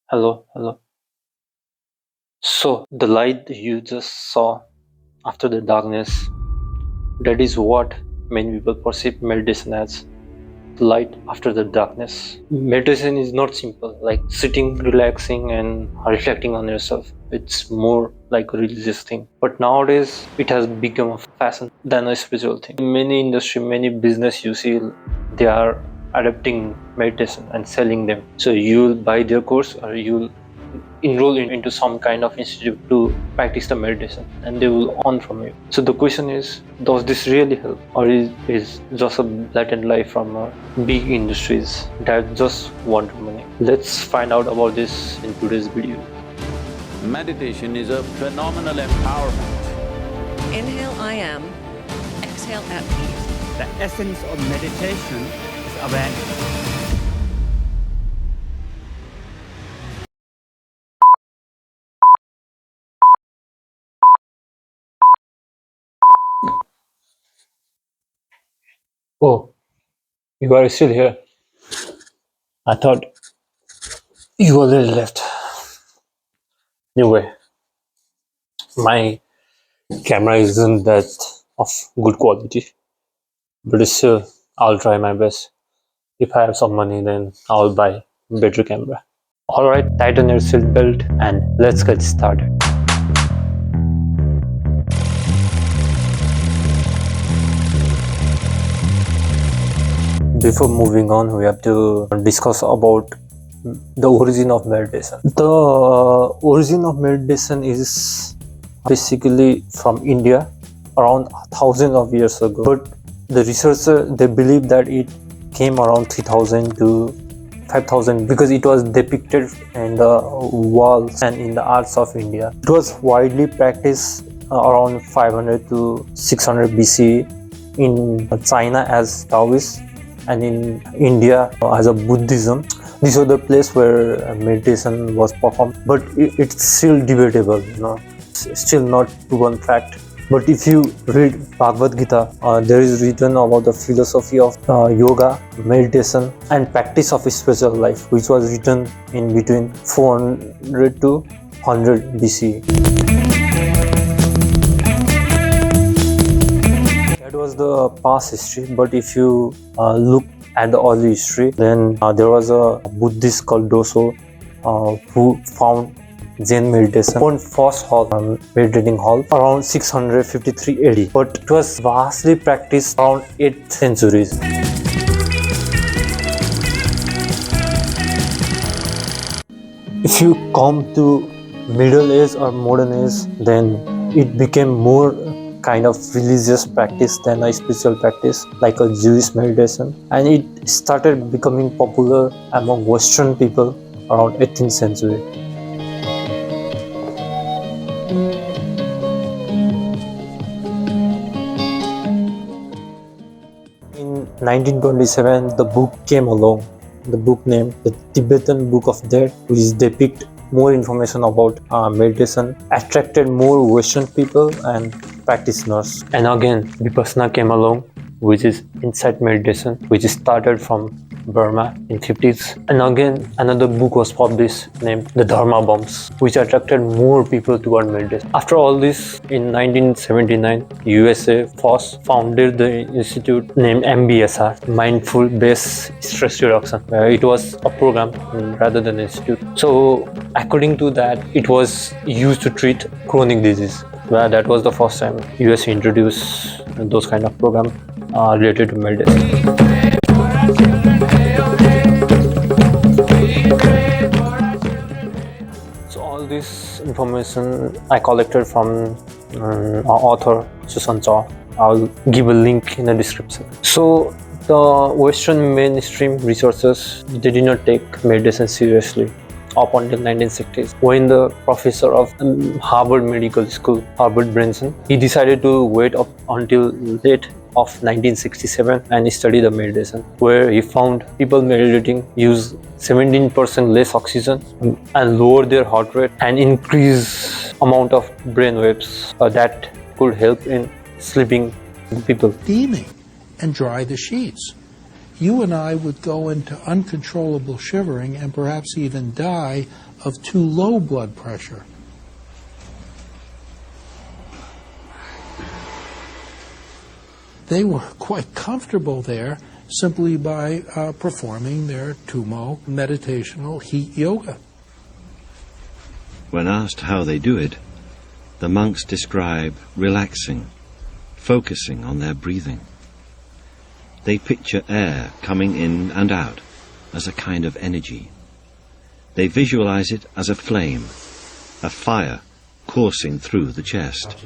Hello. So, the light you just saw after the darkness, that is what many people perceive meditation as. The light after the darkness. Meditation is not simple, like sitting, relaxing, and reflecting on yourself. It's more like a religious thing. But nowadays, it has become a fashion than a spiritual thing. In many industry, many business you see, they are adapting meditation and selling them. So you'll buy their course or you'll enroll into some kind of institute to practice the meditation and they will earn from you. So the question is, does this really help, or is just a blatant lie from big industries that just want money? Let's find out about this in today's video. Meditation is a phenomenal empowerment. Inhale, I am. Exhale, at peace. The essence of meditation is awareness. Oh, you are still here. I thought you already left. Anyway, my camera isn't that of good quality, but still, I'll try my best. If I have some money, then I'll buy a better camera. Alright, tighten your seatbelt and let's get started. Before moving on, we have to discuss about the origin of meditation. The origin of meditation is basically from India around thousands of years ago. But the researchers, they believe that it came around 3000 to 5000 because it was depicted in the walls and in the arts of India. It was widely practiced around 500 to 600 BC in China as Taoist and in India as a Buddhism. These were the place where meditation was performed, but it's still debatable, it's still not proven fact. But if you read Bhagavad Gita, there is written about the philosophy of yoga, meditation, and practice of spiritual life, which was written in between 400 to 100 BC. That was the past history, but if you look at the early history, then there was a Buddhist called Doso who found Zen meditation on first meditating hall around 653 AD, but it was vastly practiced around 8th centuries. If you come to Middle Age or Modern Age, then it became more kind of religious practice than a spiritual practice, like a Jewish meditation, and it started becoming popular among Western people around 18th century. In 1927, the book came along, the book named the Tibetan Book of There, which depict more information about meditation, attracted more Western people and practitioners. And again, Vipassana came along, which is insight meditation, which started from Burma in 50s. And again, another book was published named The Dharma Bombs, which attracted more people toward meditation. After all this, in 1979, USA first founded the institute named MBSR, Mindful Based Stress Reduction. It was a program rather than an institute. So according to that, it was used to treat chronic disease. That was the first time US introduced those kind of program related to meditation. So all this information I collected from our author Susan Chaw. I'll give a link in the description. So the Western mainstream researchers, they did not take meditation seriously up until 1960s, when the professor of Harvard Medical School, Herbert Branson, he decided to wait up until late of 1967 and study the meditation, where he found people meditating use 17% less oxygen and lower their heart rate and increase amount of brain waves that could help in sleeping people. Steaming and dry the sheets. You and I would go into uncontrollable shivering and perhaps even die of too low blood pressure. They were quite comfortable there simply by performing their Tumo meditational heat yoga. When asked how they do it, the monks describe relaxing, focusing on their breathing. They picture air coming in and out as a kind of energy. They visualize it as a flame, a fire coursing through the chest.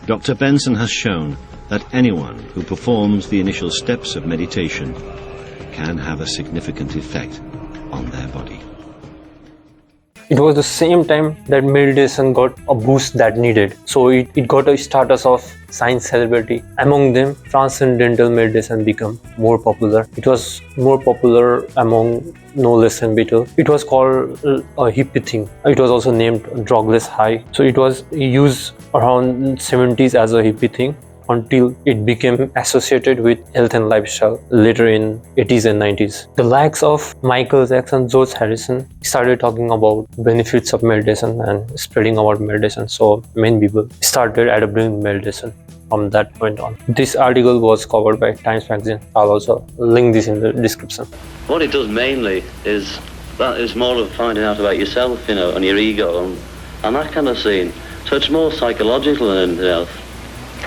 Dr. Benson has shown that anyone who performs the initial steps of meditation can have a significant effect on their body. It was the same time that meditation got a boost that needed. So it got a status of science celebrity. Among them, transcendental meditation became more popular. It was more popular among no less than better. It was called a hippie thing. It was also named drugless high. So it was used around 70s as a hippie thing, until it became associated with health and lifestyle later in 80s and 90s. The likes of Michael Jackson, George Harrison started talking about benefits of meditation and spreading about meditation. So many people started adopting meditation from that point on. This article was covered by Times Magazine. I'll also link this in the description. What it does mainly is more of finding out about yourself, and your ego and that kind of scene. So it's more psychological than anything else.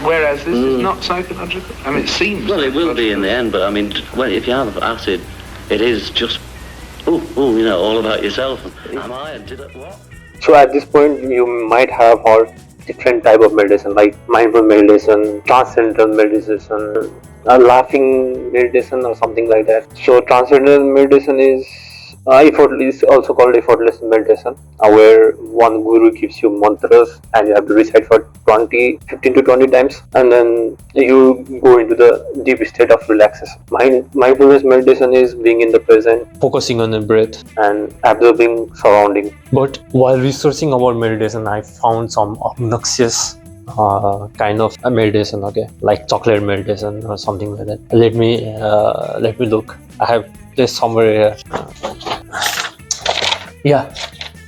Whereas this is not psychological. I mean, it seems. Well, it will be in the end, but I mean, if you have acid, it is just, all about yourself. Am I? Did it what? So at this point, you might have heard different type of meditation, like mindful meditation, transcendental meditation, laughing meditation, or something like that. So transcendental meditation is also called effortless meditation, where one guru gives you mantras and you have to recite for 15 to 20 times, and then you go into the deep state of relaxation. Mindfulness meditation is being in the present, focusing on the breath and absorbing surrounding. But while researching about meditation, I found some obnoxious kind of a meditation, like chocolate meditation or something like that. Let me look. I have this somewhere here. Yeah,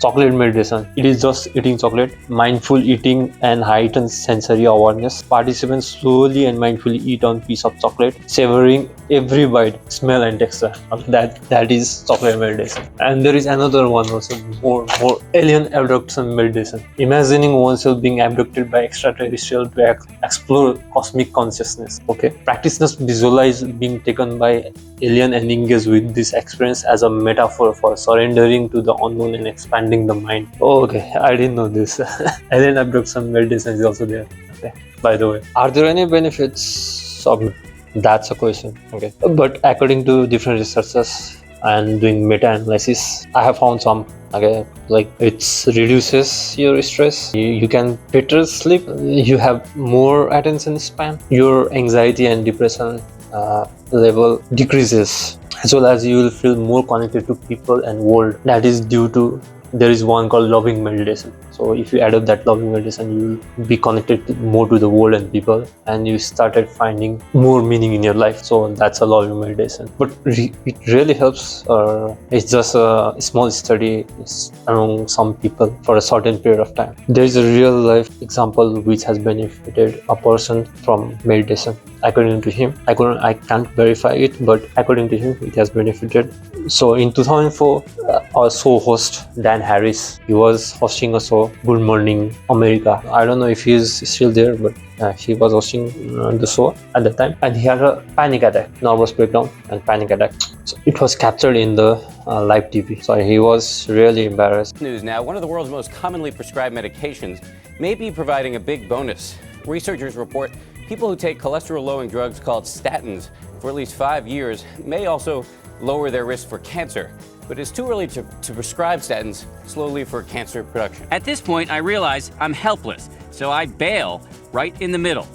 chocolate meditation. It is just eating chocolate, mindful eating and heightened sensory awareness. Participants slowly and mindfully eat on piece of chocolate, savoring every bite, smell and texture. That is chocolate meditation. And there is another one also, more alien abduction meditation. Imagining oneself being abducted by extraterrestrial to explore cosmic consciousness. Practitioners visualize being taken by alien and engage with this experience as a metaphor for surrendering to the unknown and expanding the mind. I didn't know this. Alien abduction meditation is also there. By the way, are there any benefits of? That's a question. But according to different researchers and doing meta-analysis, I have found some. Like it reduces your stress, you can better sleep, you have more attention span, your anxiety and depression level decreases, as well as you will feel more connected to people and world. That is due to there is one called loving meditation. So if you adopt that loving meditation, you will be connected more to the world and people, and you started finding more meaning in your life. So that's a loving meditation. But it really helps. It's just a small study among some people for a certain period of time. There is a real life example which has benefited a person from meditation. According to him, I can't verify it, but according to him, it has benefited. So in 2004, a show host, Dan Harris, he was hosting a show, Good Morning America. I don't know if he is still there, but he was hosting the show at the time, and he had a panic attack, nervous breakdown and panic attack. So it was captured in the live TV. So he was really embarrassed. News now, one of the world's most commonly prescribed medications may be providing a big bonus. Researchers report people who take cholesterol-lowering drugs called statins for at least 5 years may also lower their risk for cancer. But it's too early to prescribe statins slowly for cancer production. At this point, I realize I'm helpless, so I bail right in the middle.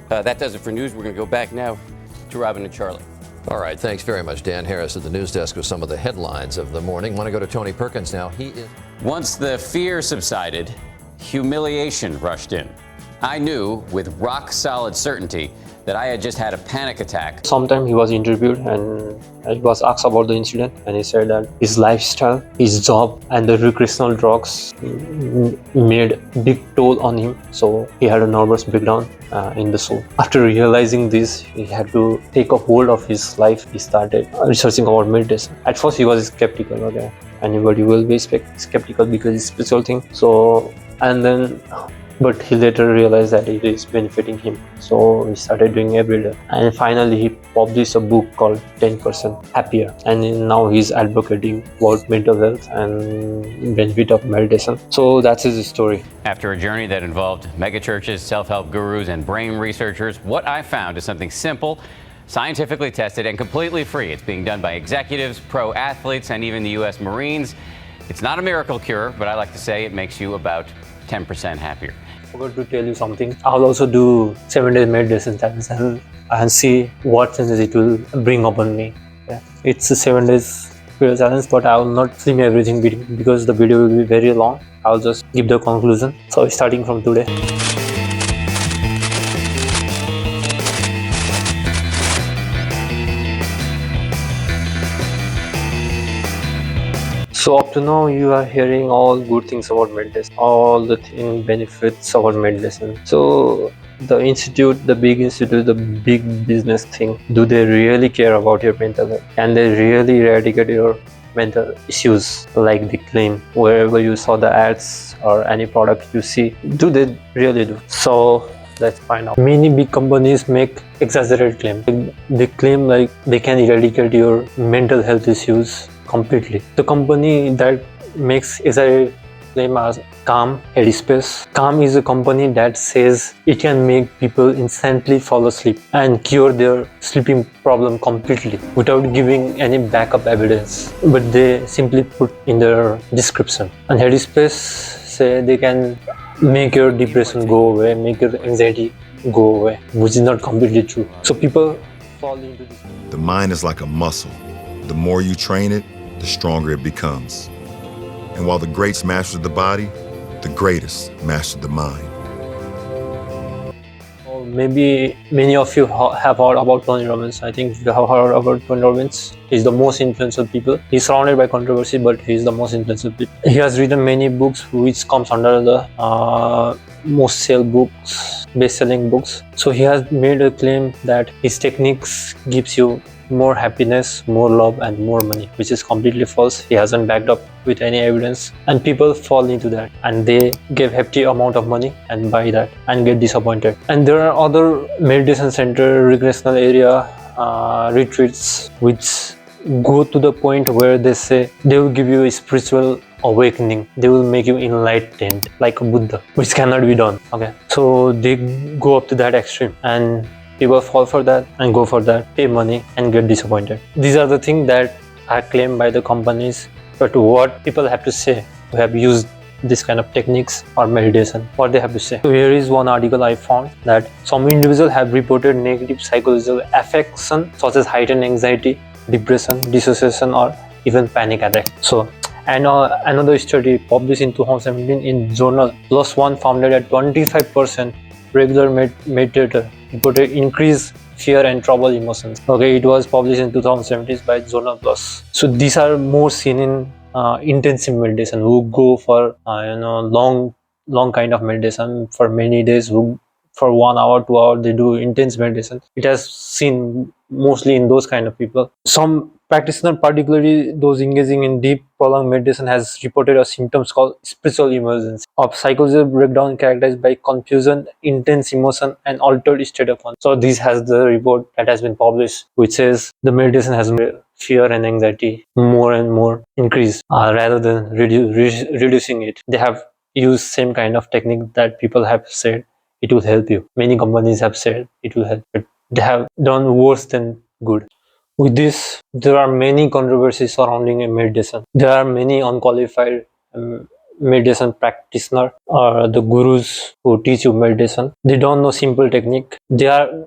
That does it for news. We're going to go back now to Robin and Charlie. All right, thanks very much, Dan Harris at the news desk with some of the headlines of the morning. Want to go to Tony Perkins now. Once the fear subsided, humiliation rushed in. I knew with rock-solid certainty that I had just had a panic attack. Sometime he was interviewed and he was asked about the incident, and he said that his lifestyle, his job, and the recreational drugs made big toll on him. So he had a nervous breakdown in the soul. After realizing this, he had to take a hold of his life. He started researching about meditation. At first, he was skeptical. Okay, anybody will be skeptical because it's a spiritual thing. So, and then. But he later realized that it is benefiting him, so he started doing every day. And finally, he published a book called 10% Happier, and now he's advocating about mental health and benefit of meditation. So that's his story. After a journey that involved megachurches, self-help gurus, and brain researchers, what I found is something simple, scientifically tested, and completely free. It's being done by executives, pro athletes, and even the U.S. Marines. It's not a miracle cure, but I like to say it makes you about 10% happier. I forgot to tell you something. I'll also do 7-day meditation challenge and see what changes it will bring upon me. Yeah. It's a 7 days period challenge, but I will not film everything because the video will be very long. I'll just give the conclusion. So starting from today. So up to now, you are hearing all good things about meditation, all the benefits about meditation. So the institute, the big business thing, do they really care about your mental health? Can they really eradicate your mental issues like they claim? Wherever you saw the ads or any product you see, do they really do? So let's find out. Many big companies make exaggerated claims. They claim like they can eradicate your mental health issues completely. The company that makes exaggerated claim as Calm, Headspace. Calm is a company that says it can make people instantly fall asleep and cure their sleeping problem completely without giving any backup evidence, but they simply put in their description. And Headspace say they can make your depression go away, make your anxiety go away, which is not completely true. So people fall into this. The mind is like a muscle. The more you train it, the stronger it becomes. And while the greats mastered the body, the greatest mastered the mind. Maybe many of you have heard about Tony Robbins. I think you have heard about Tony Robbins. He's the most influential people. He's surrounded by controversy, but he's the most influential people. He has written many books which comes under the most sell books, best-selling books. So he has made a claim that his techniques gives you more happiness, more love, and more money, which is completely false. He hasn't backed up with any evidence, and people fall into that and they give hefty amount of money and buy that and get disappointed. And there are other meditation center, recreational area, retreats which go to the point where they say they will give you a spiritual awakening, they will make you enlightened like a Buddha, which cannot be done. Okay, so they go up to that extreme and people fall for that and go for that, pay money and get disappointed. These are the things that are claimed by the companies, but what people have to say who have used this kind of techniques or meditation, what they have to say. So here is one article I found that some individuals have reported negative psychological affection such as heightened anxiety, depression, dissociation, or even panic attack. So, and another study published in 2017 in journal PLOS ONE found that 25% regular meditator reported increased fear and trouble emotions. Okay, it was published in 2017 by journal PLOS. So these are more seen in intensive meditation, who go for long kind of meditation for many days, who for 1 hour, 2 hours they do intense meditation. It has seen mostly in those kind of people. Some practitioner, particularly those engaging in deep prolonged meditation, has reported a symptoms called spiritual emergence of psychological breakdown characterized by confusion, intense emotion, and altered state of mind. So this has the report that has been published, which says the meditation has made fear and anxiety more and more increased rather than reducing it. They have used same kind of technique that people have said it will help you. Many companies have said it will help, but they have done worse than good. With this, there are many controversies surrounding meditation. There are many unqualified meditation practitioners or the gurus who teach you meditation. They don't know simple technique.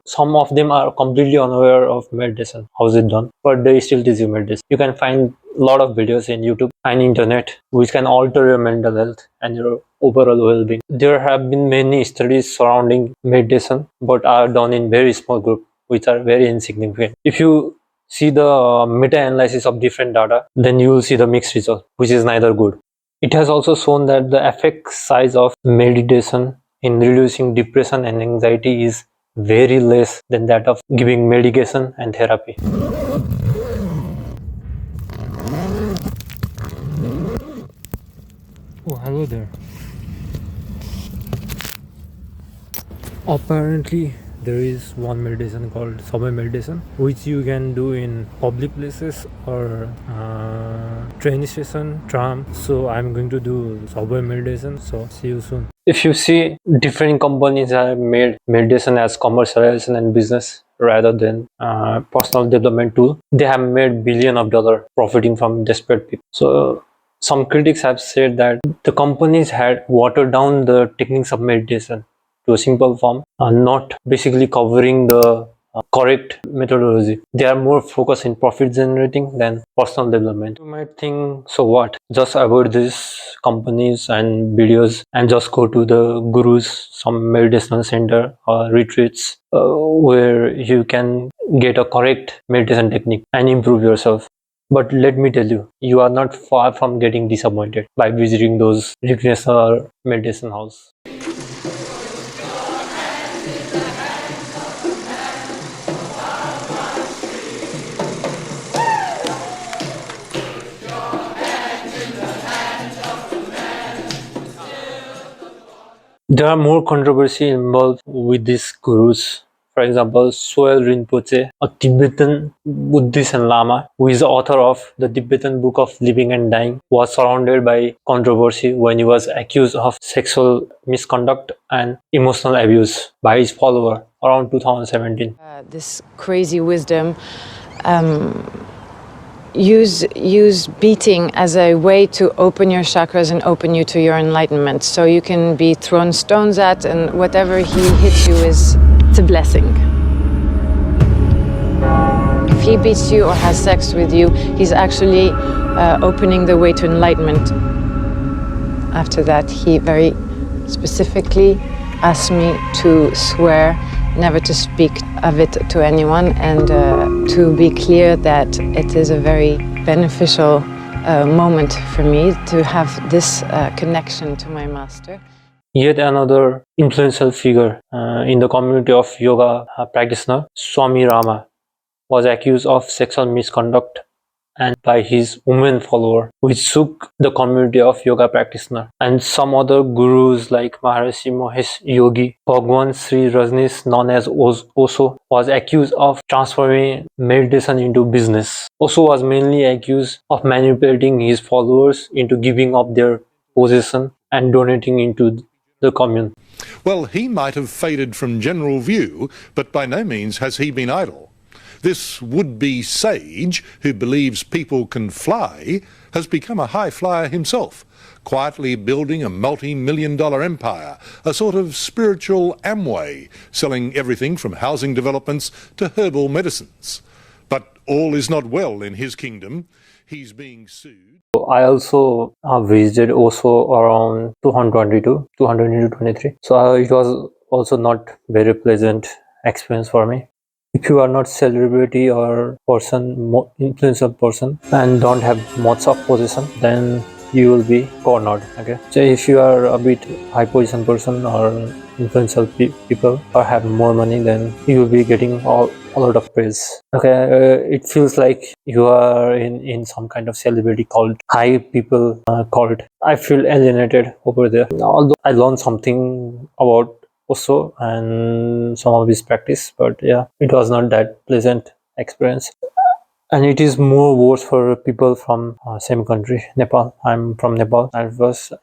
Some of them are completely unaware of meditation, how is it done, but they still teach you meditation. You can find lot of videos in YouTube and internet which can alter your mental health and your overall well-being. There have been many studies surrounding meditation, but are done in very small group, which are very insignificant. If you see the meta-analysis of different data, then you will see the mixed result, which is neither good. It has also shown that the effect size of meditation in reducing depression and anxiety is very less than that of giving medication and therapy. Oh, hello there. Apparently, there is one meditation called subway meditation, which you can do in public places or train station, tram. So I'm going to do subway meditation. So see you soon. If you see, different companies have made meditation as commercialization and business rather than personal development tool. They have made billions of dollars profiting from desperate people. So some critics have said that the companies had watered down the techniques of meditation to a simple form, not basically covering the correct methodology. They are more focused in profit generating than personal development. You might think, so what? Just avoid these companies and videos and just go to the gurus, some meditation center or retreats where you can get a correct meditation technique and improve yourself. But let me tell you, you are not far from getting disappointed by visiting those recreational meditation house. There are more controversy involved with these gurus. For example, Soel Rinpoche, a Tibetan Buddhist and Lama, who is the author of the Tibetan Book of Living and Dying, was surrounded by controversy when he was accused of sexual misconduct and emotional abuse by his follower around 2017. This crazy wisdom use beating as a way to open your chakras and open you to your enlightenment. So you can be thrown stones at, and whatever he hits you is, it's a blessing. If he beats you or has sex with you, he's actually opening the way to enlightenment. After that, he very specifically asked me to swear never to speak of it to anyone, and to be clear that it is a very beneficial moment for me to have this connection to my master. Yet another influential figure in the community of yoga practitioner, Swami Rama, was accused of sexual misconduct and by his women follower, which shook the community of yoga practitioner. And some other gurus like Maharishi Mahesh Yogi, Bhagwan Sri Rajneesh, known as Osho, was accused of transforming meditation into business. Osho was mainly accused of manipulating his followers into giving up their possession and donating into the commune. Well, he might have faded from general view, but by no means has he been idle. This would-be sage, who believes people can fly, has become a high flyer himself, quietly building a multi-million-dollar empire, a sort of spiritual Amway, selling everything from housing developments to herbal medicines. But all is not well in his kingdom. He's being sued. I also visited Osho around 2022-23. So it was also not very pleasant experience for me. If you are not celebrity or influential person and don't have much of position, then you will be cornered. Okay. So if you are a bit high position person or influential people or have more money, then you will be getting a lot of praise. Okay. It feels like you are in some kind of celebrity cult, high people cult. I feel alienated over there. Although I learned something about also and some of his practice, but yeah, it was not that pleasant experience, and it is more worse for people from same country, Nepal. I'm from Nepal, and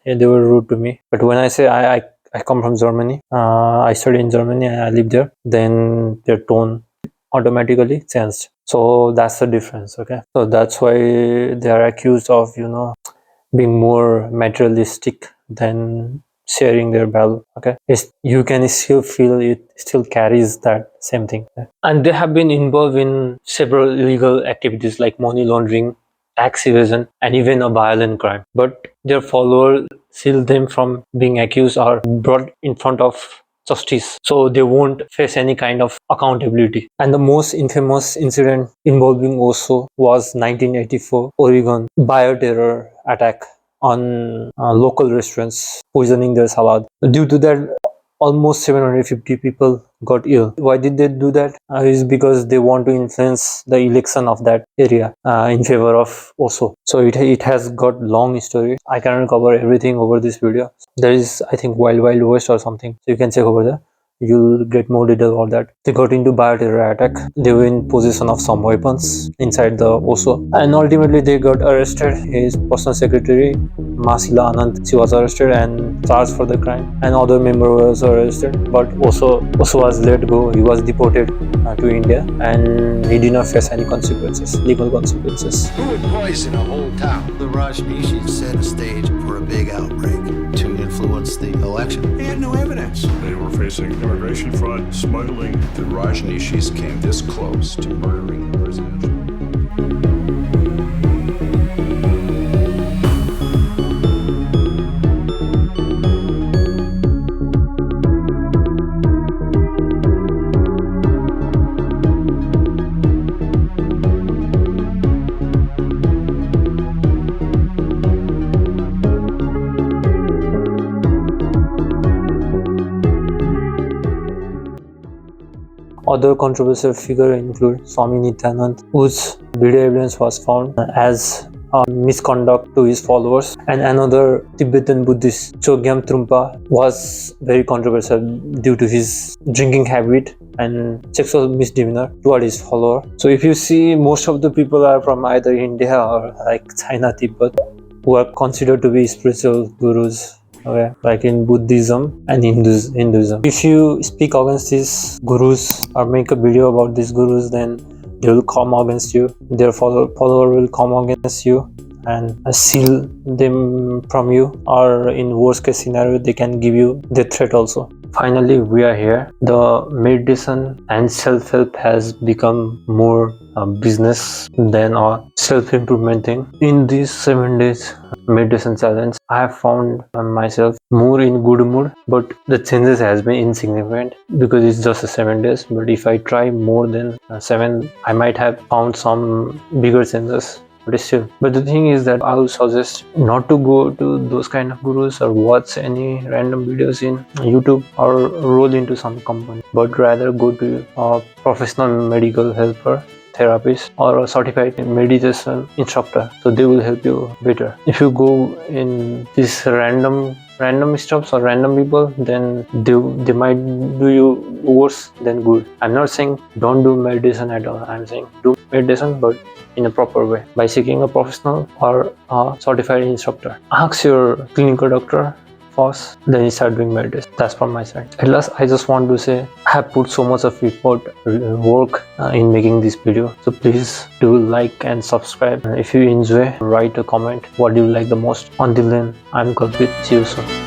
they were rude to me. But when I say I come from Germany, I studied in Germany and I live there, then their tone automatically changed. So that's the difference. Okay, so that's why they are accused of being more materialistic than sharing their value. Okay, you can still feel it still carries that same thing, and they have been involved in several illegal activities like money laundering tax evasion, and even a violent crime. But their followers shield them from being accused or brought in front of justice, so they won't face any kind of accountability. And the most infamous incident involving Osho was 1984 Oregon bioterror attack on local restaurants, poisoning their salad. Due to that, almost 750 people got ill. Why did they do that? Is because they want to influence the election of that area in favor of Osho. So it has got long story. I cannot cover everything over this video. There is, I think, Wild Wild West or something, so you can check over there. You'll get more detail about that. They got into bioterror attack. They were in possession of some weapons inside the Osho, and ultimately they got arrested. His personal secretary Masila Anand, she was arrested and charged for the crime, and other member was arrested. But Osho was let go. He was deported to India, and he did not face any consequences, legal consequences. Who would poison a whole town? The Rajneeshis set a stage for a big outbreak to influence the election. They had no evidence. They were facing immigration fraud, smuggling. The Rajneeshis came this close to murdering the president. Other controversial figures include Swami Nityanand, whose video evidence was found as misconduct to his followers, and another Tibetan Buddhist, Chogyam Trungpa, was very controversial due to his drinking habit and sexual misdemeanor toward his follower. So if you see, most of the people are from either India or like China, Tibet, who are considered to be spiritual gurus. Okay, like in Buddhism and Hinduism. If you speak against these gurus or make a video about these gurus, then they will come against you. Their follower will come against you and steal them from you, or in worst case scenario, they can give you death threat also. Finally, we are here. The meditation and self-help has become more business than a self-improvement thing. In these 7 days meditation challenge, I have found myself more in good mood, but the changes has been insignificant because it's just 7 days. But if I try more than 7, I might have found some bigger changes. But still, but the thing is that I would suggest not to go to those kind of gurus or watch any random videos in YouTube or roll into some company, but rather go to a professional medical helper, therapist, or a certified meditation instructor, so they will help you better. If you go in these random stuffs or random people, then they might do you worse than good. I'm not saying don't do meditation at all. I'm saying do meditation, but in a proper way, by seeking a professional or a certified instructor. Ask your clinical doctor first, then you start doing meditation. That's from my side. At last, I just want to say I have put so much of work in making this video, so please do like and subscribe. If you enjoy, write a comment what do you like the most. Until then, I'm Kalpit. See you soon.